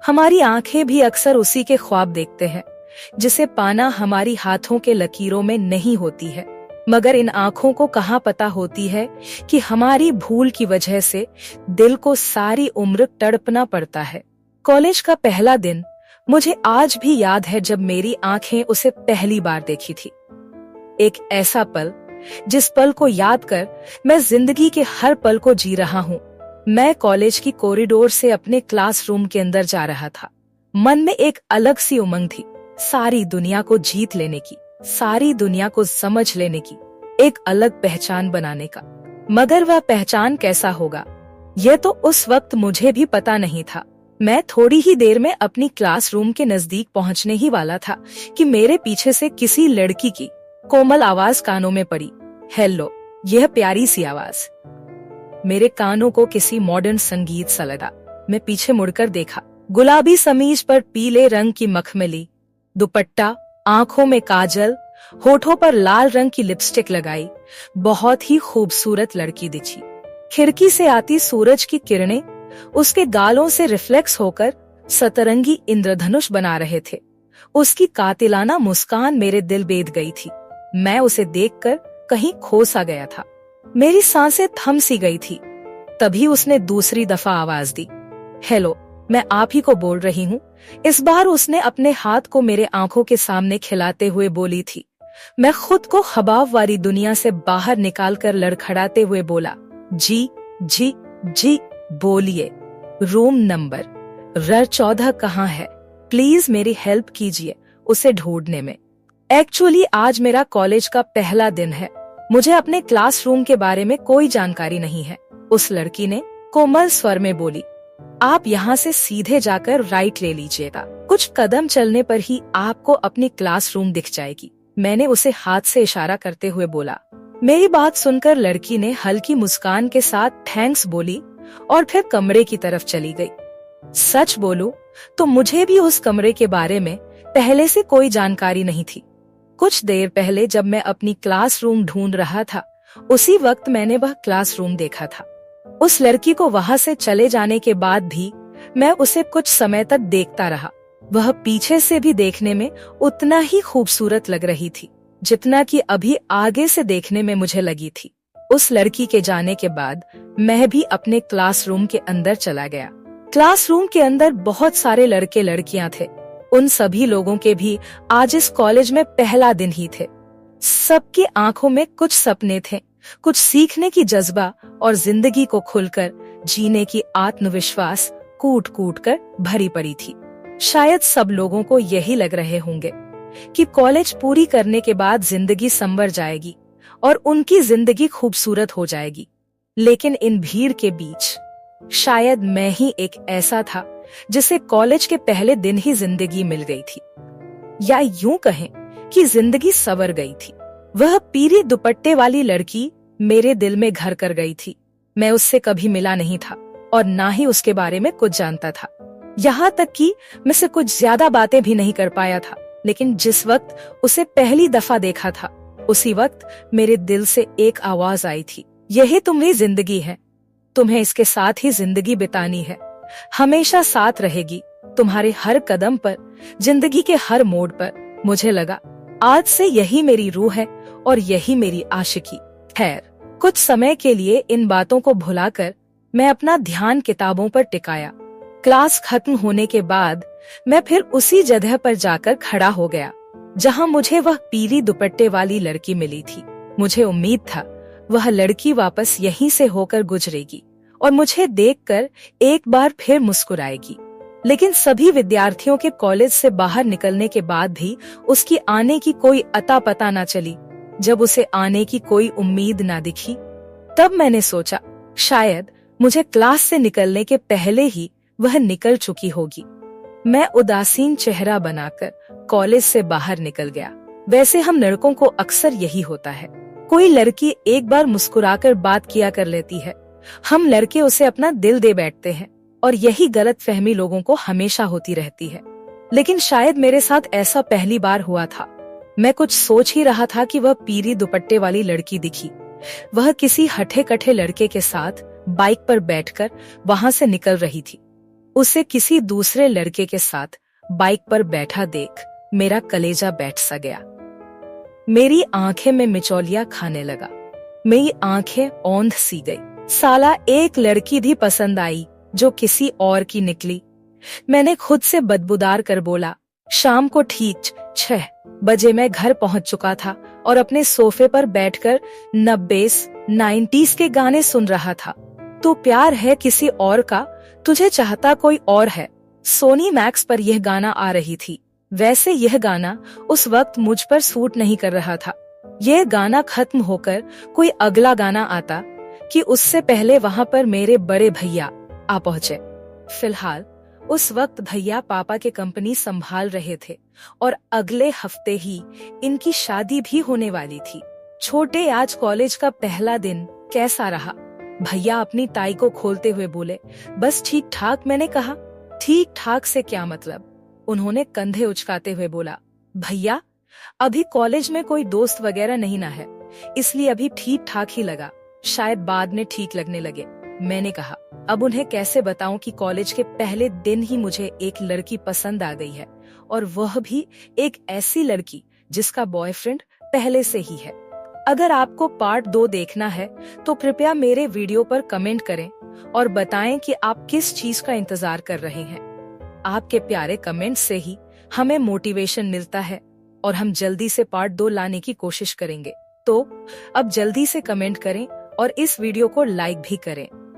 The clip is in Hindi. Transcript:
हमारी आंखें भी अक्सर उसी के ख्वाब देखते हैं जिसे पाना हमारी हाथों के लकीरों में नहीं होती है। मगर इन आंखों को कहाँ पता होती है कि हमारी भूल की वजह से दिल को सारी उम्र तड़पना पड़ता है। कॉलेज का पहला दिन मुझे आज भी याद है जब मेरी आंखें उसे पहली बार देखी थी। एक ऐसा पल जिस पल को याद कर मैं जिंदगी के हर पल को जी रहा हूँ। मैं कॉलेज की कॉरिडोर से अपने क्लासरूम के अंदर जा रहा था। मन में एक अलग सी उमंग थी, सारी दुनिया को जीत लेने की, सारी दुनिया को समझ लेने की, एक अलग पहचान बनाने का। मगर वह पहचान कैसा होगा, यह तो उस वक्त मुझे भी पता नहीं था। मैं थोड़ी ही देर में अपनी क्लासरूम के नजदीक पहुंचने ही वाला था कि मेरे पीछे से किसी लड़की की कोमल आवाज कानों में पड़ी। हेलो, यह प्यारी सी आवाज मेरे कानों को किसी मॉडर्न संगीत सा लगा। मैं पीछे मुड़कर देखा। गुलाबी समीज पर पीले रंग की मखमली, दुपट्टा, आंखों में काजल, होठों पर लाल रंग की लिपस्टिक लगाई बहुत ही खूबसूरत लड़की दिखी। खिड़की से आती सूरज की किरणें उसके गालों से रिफ्लेक्स होकर सतरंगी इंद्रधनुष बना रहे थे। उसकी कातिलाना मुस्कान मेरे दिल बेध गई थी। मैं उसे देखकर कहीं खो सा गया था। मेरी सांसें थम सी गई थी। तभी उसने दूसरी दफा आवाज दी। हेलो, मैं आप ही को बोल रही हूँ। इस बार उसने अपने हाथ को मेरे आंखों के सामने खिलाते हुए बोली थी। मैं खुद को ख्वाब वाली दुनिया से बाहर निकालकर लड़खड़ाते हुए बोला, जी जी जी बोलिए। रूम नंबर R14 कहाँ है? प्लीज मेरी हेल्प कीजिए उसे ढूंढने में। एक्चुअली आज मेरा कॉलेज का पहला दिन है। मुझे अपने क्लासरूम के बारे में कोई जानकारी नहीं है। उस लड़की ने कोमल स्वर में बोली। आप यहाँ से सीधे जाकर राइट ले लीजिएगा। कुछ कदम चलने पर ही आपको अपनी क्लासरूम दिख जाएगी। मैंने उसे हाथ से इशारा करते हुए बोला। मेरी बात सुनकर लड़की ने हल्की मुस्कान के साथ थैंक्स बोली और फिर कमरे की तरफ चली गई। सच बोलूं तो मुझे भी उस कमरे के बारे में पहले से कोई जानकारी नहीं थी। कुछ देर पहले जब मैं अपनी क्लासरूम ढूंढ रहा था, उसी वक्त मैंने वह क्लासरूम देखा था। उस लड़की को वहां से चले जाने के बाद भी मैं उसे कुछ समय तक देखता रहा। वह पीछे से भी देखने में उतना ही खूबसूरत लग रही थी जितना कि अभी आगे से देखने में मुझे लगी थी। उस लड़की के जाने के बाद मैं भी अपने क्लासरूम के अंदर चला गया। क्लासरूम के अंदर बहुत सारे लड़के लड़कियां थे। उन सभी लोगों के भी आज इस कॉलेज में पहला दिन ही थे। सबकी आंखों में कुछ सपने थे, कुछ सीखने की जज्बा और जिंदगी को खुलकर जीने की आत्मविश्वास कूट कूट कर भरी पड़ी थी। शायद सब लोगों को यही लग रहे होंगे कि कॉलेज पूरी करने के बाद जिंदगी संवर जाएगी और उनकी जिंदगी खूबसूरत हो जाएगी। लेकिन इन भीड़ के बीच शायद मैं ही एक ऐसा था जिसे कॉलेज के पहले दिन ही जिंदगी मिल गई थी, या यूं कहें कि जिंदगी संवर गई थी। वह पीली दुपट्टे वाली लड़की मेरे दिल में घर कर गई थी। मैं उससे कभी मिला नहीं था और ना ही उसके बारे में कुछ जानता था। यहाँ तक कि मैं से कुछ ज्यादा बातें भी नहीं कर पाया था। लेकिन जिस वक्त उसे पहली दफा देखा था, उसी वक्त मेरे दिल से एक आवाज आई थी, यही तुम्हारी जिंदगी है, तुम्हें इसके साथ ही जिंदगी बितानी है, हमेशा साथ रहेगी तुम्हारे हर कदम पर, जिंदगी के हर मोड़ पर। मुझे लगा आज से यही मेरी रूह है और यही मेरी आशिकी। खैर, कुछ समय के लिए इन बातों को भुलाकर मैं अपना ध्यान किताबों पर टिकाया। क्लास खत्म होने के बाद मैं फिर उसी जगह पर जाकर खड़ा हो गया जहां मुझे वह पीली दुपट्टे वाली लड़की मिली थी। मुझे उम्मीद था वह लड़की वापस यहीं से होकर गुजरेगी और मुझे देखकर एक बार फिर मुस्कुराएगी। लेकिन सभी विद्यार्थियों के कॉलेज से बाहर निकलने के बाद भी उसकी आने की कोई अता पता न चली। जब उसे आने की कोई उम्मीद न दिखी, तब मैंने सोचा शायद मुझे क्लास से निकलने के पहले ही वह निकल चुकी होगी। मैं उदासीन चेहरा बनाकर कॉलेज से बाहर निकल गया। वैसे हम लड़कों को अक्सर यही होता है, कोई लड़की एक बार मुस्कुराकर बात किया कर लेती है, हम लड़के उसे अपना दिल दे बैठते हैं और यही गलतफहमी लोगों को हमेशा होती रहती है। लेकिन शायद मेरे साथ ऐसा पहली बार हुआ था। मैं कुछ सोच ही रहा था कि वह पीली दुपट्टे वाली लड़की दिखी। वह किसी हठे कठे लड़के के साथ बाइक पर बैठकर वहां से निकल रही थी। उसे किसी दूसरे लड़के के साथ बाइक पर बैठा देख मेरा कलेजा बैठ सा गया। मेरी आंखें में मिचौलिया खाने लगा। मेरी आंखें औंध सी गई। साला एक लड़की भी पसंद आई जो किसी और की निकली। मैंने खुद से बदबूदार कर बोला। शाम को ठीक 6 बजे मैं घर पहुंच चुका था और अपने सोफे पर बैठकर 90s के गाने सुन रहा था। तू प्यार है किसी और का, तुझे चाहता कोई और है, सोनी मैक्स पर यह गाना आ रही थी। वैसे यह गाना उस वक्त मुझ पर सूट नहीं कर रहा था। यह गाना खत्म होकर कोई अगला गाना आता कि उससे पहले वहां पर मेरे बड़े भैया आ पहुंचे। फिलहाल उस वक्त भैया पापा के कंपनी संभाल रहे थे और अगले हफ्ते ही इनकी शादी भी होने वाली थी। छोटे, आज कॉलेज का पहला दिन कैसा रहा? भैया अपनी टाई को खोलते हुए बोले, बस ठीक ठाक। मैंने कहा, ठीक ठाक से क्या मतलब? उन्होंने कंधे उचकाते हुए बोला, भैया अभी कॉलेज में कोई दोस्त वगैरह नहीं ना है, इसलिए अभी ठीक ठाक ही लगा, शायद बाद में ठीक लगने लगे। मैंने कहा, अब उन्हें कैसे बताऊं कि कॉलेज के पहले दिन ही मुझे एक लड़की पसंद आ गई है, और वह भी एक ऐसी लड़की जिसका बॉयफ्रेंड पहले से ही है। अगर आपको पार्ट 2 देखना है तो कृपया मेरे वीडियो पर कमेंट करें और बताएं कि आप किस चीज का इंतजार कर रहे हैं। आपके प्यारे कमेंट से ही हमें मोटिवेशन मिलता है और हम जल्दी से पार्ट 2 लाने की कोशिश करेंगे। तो अब जल्दी से कमेंट करें और इस वीडियो को लाइक भी करें।